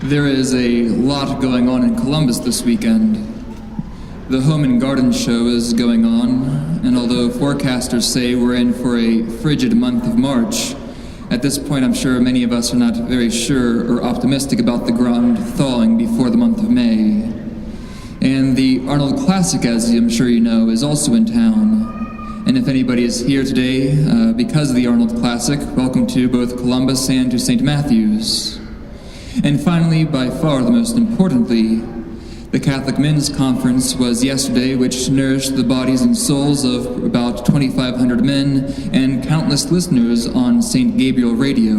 There is a lot going on in Columbus this weekend. The Home and Garden Show is going on, and although forecasters say we're in for a frigid month of March, at this point I'm sure many of us are not very sure or optimistic about the ground thawing before the month of May. And the Arnold Classic, as I'm sure you know, is also in town. And if anybody is here today because of the Arnold Classic, welcome to both Columbus and to St. Matthews. And finally, by far the most importantly, the Catholic Men's Conference was yesterday, which nourished the bodies and souls of about 2,500 men and countless listeners on St. Gabriel Radio.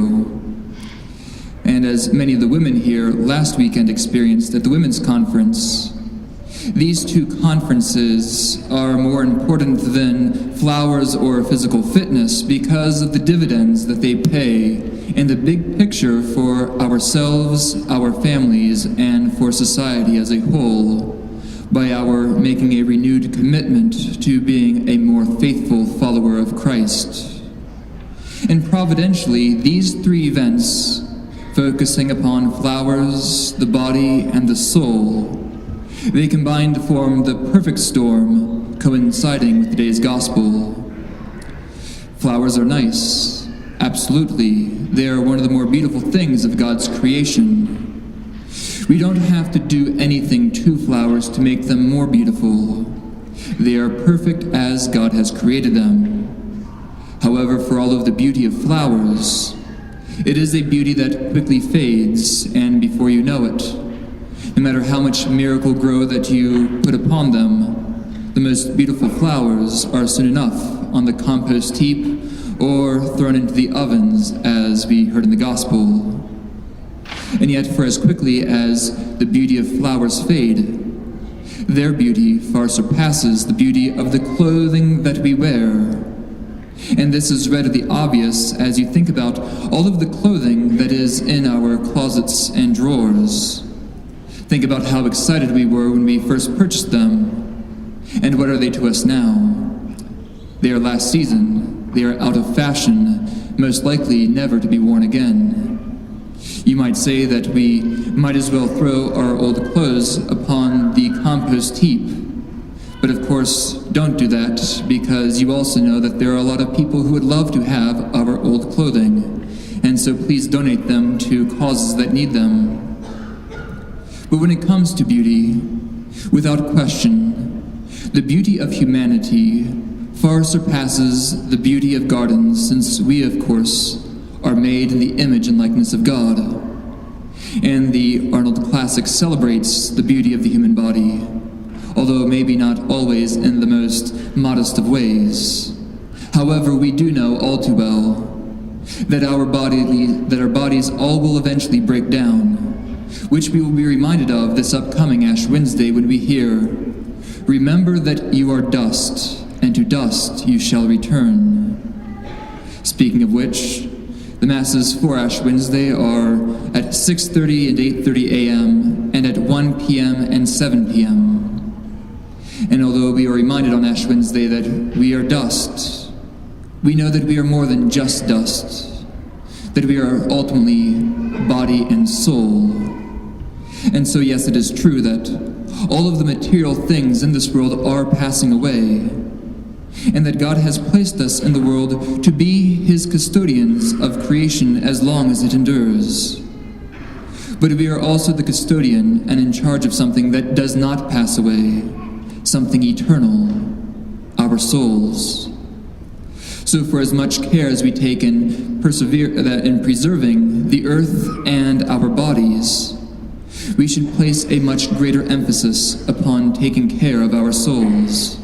And as many of the women here last weekend experienced at the Women's Conference, these two conferences are more important than flowers or physical fitness because of the dividends that they pay in the big picture for ourselves, our families, and for society as a whole, by our making a renewed commitment to being a more faithful follower of Christ. And providentially, these three events, focusing upon flowers, the body, and the soul, they combine to form the perfect storm coinciding with today's gospel. Flowers are nice. Absolutely. They are one of the more beautiful things of God's creation. We don't have to do anything to flowers to make them more beautiful. They are perfect as God has created them. However, for all of the beauty of flowers, it is a beauty that quickly fades, and before you know it, no matter how much miracle grow that you put upon them, the most beautiful flowers are soon enough on the compost heap or thrown into the ovens, as we heard in the gospel. And yet, for as quickly as the beauty of flowers fade, their beauty far surpasses the beauty of the clothing that we wear. And this is readily obvious as you think about all of the clothing that is in our closets and drawers. Think about how excited we were when we first purchased them. And what are they to us now? They are last season. They are out of fashion, most likely never to be worn again. You might say that we might as well throw our old clothes upon the compost heap. But of course, don't do that, because you also know that there are a lot of people who would love to have our old clothing. And so please donate them to causes that need them. But when it comes to beauty, without question, the beauty of humanity far surpasses the beauty of gardens, since we, of course, are made in the image and likeness of God. And the Arnold Classic celebrates the beauty of the human body, although maybe not always in the most modest of ways. However, we do know all too well that our bodies all will eventually break down, which we will be reminded of this upcoming Ash Wednesday when we hear, "Remember that you are dust, and to dust you shall return." Speaking of which, the Masses for Ash Wednesday are at 6:30 and 8:30 a.m., and at 1 p.m. and 7 p.m. And although we are reminded on Ash Wednesday that we are dust, we know that we are more than just dust, that we are ultimately body and soul. And so yes, it is true that all of the material things in this world are passing away, and that God has placed us in the world to be His custodians of creation as long as it endures. But we are also the custodian and in charge of something that does not pass away, something eternal, our souls. So for as much care as we take in preserving the earth and our bodies, we should place a much greater emphasis upon taking care of our souls.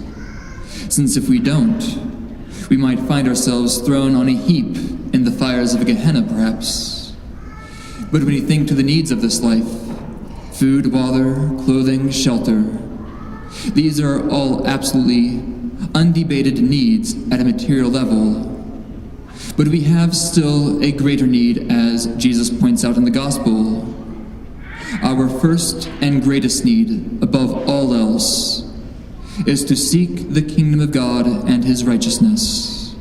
Since if we don't, we might find ourselves thrown on a heap in the fires of Gehenna, perhaps. But when you think to the needs of this life, food, water, clothing, shelter, these are all absolutely undebated needs at a material level. But we have still a greater need, as Jesus points out in the Gospel. Our first and greatest need, above all else, is to seek the kingdom of God and His righteousness.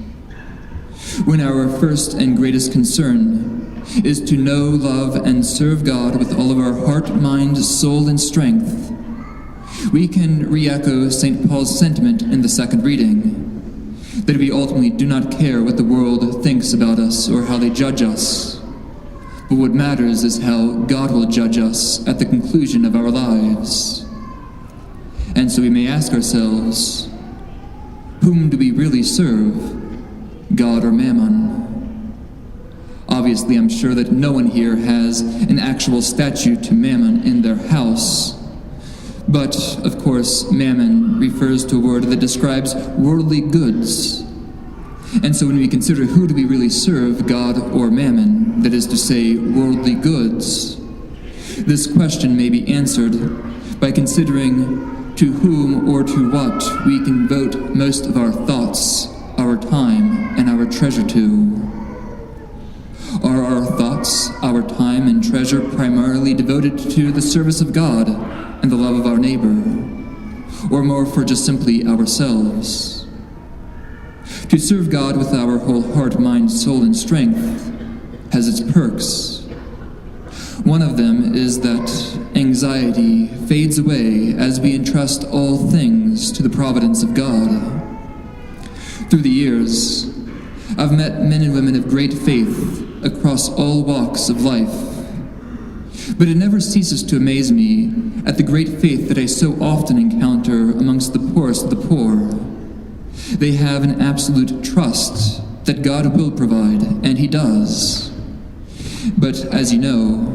When our first and greatest concern is to know, love, and serve God with all of our heart, mind, soul, and strength. We can re-echo St. Paul's sentiment in the second reading, that we ultimately do not care what the world thinks about us or how they judge us, but what matters is how God will judge us at the conclusion of our lives. And so we may ask ourselves, whom do we really serve, God or Mammon? Obviously, I'm sure that no one here has an actual statue to Mammon in their house. But, of course, Mammon refers to a word that describes worldly goods. And so when we consider who do we really serve, God or Mammon, that is to say, worldly goods, this question may be answered by considering to whom or to what we can devote most of our thoughts, our time, and our treasure to. Are our thoughts, our time, and treasure primarily devoted to the service of God and the love of our neighbor, or more for just simply ourselves? To serve God with our whole heart, mind, soul, and strength has its perks. One of them is that anxiety fades away as we entrust all things to the providence of God. Through the years, I've met men and women of great faith across all walks of life. But it never ceases to amaze me at the great faith that I so often encounter amongst the poorest of the poor. They have an absolute trust that God will provide, and He does. But as you know,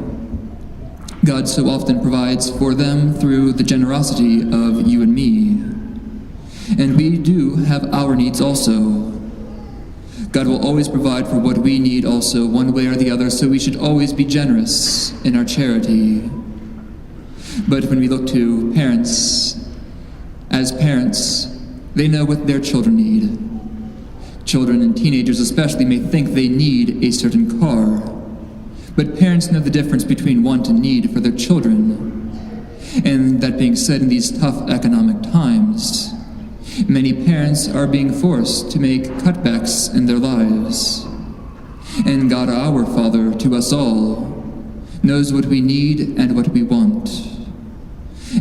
God so often provides for them through the generosity of you and me. And we do have our needs also. God will always provide for what we need also, one way or the other, so we should always be generous in our charity. But when we look to parents, as parents, they know what their children need. Children and teenagers especially may think they need a certain car, but parents know the difference between want and need for their children. And that being said, in these tough economic times, many parents are being forced to make cutbacks in their lives. And God, our Father, to us all, knows what we need and what we want.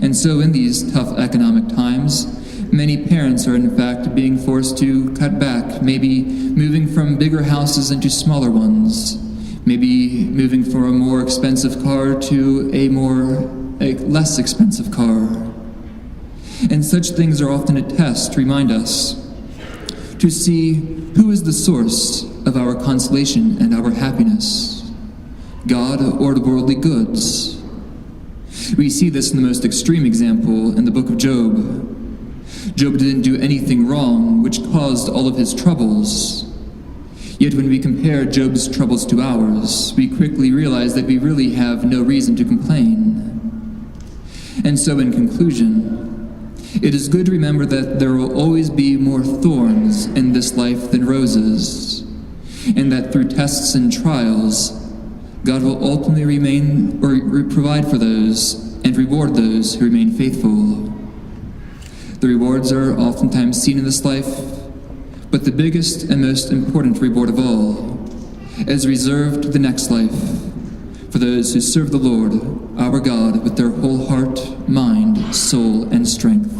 And so in these tough economic times, many parents are in fact being forced to cut back, maybe moving from bigger houses into smaller ones, maybe moving from a more expensive car to a less expensive car. And such things are often a test to remind us to see who is the source of our consolation and our happiness, God or the worldly goods. We see this in the most extreme example in the book of Job. Job didn't do anything wrong which caused all of his troubles. Yet when we compare Job's troubles to ours, we quickly realize that we really have no reason to complain. And so in conclusion, it is good to remember that there will always be more thorns in this life than roses, and that through tests and trials, God will ultimately provide for those and reward those who remain faithful. The rewards are oftentimes seen in this life, but the biggest and most important reward of all is reserved to the next life, for those who serve the Lord, our God, with their whole heart, mind, soul, and strength.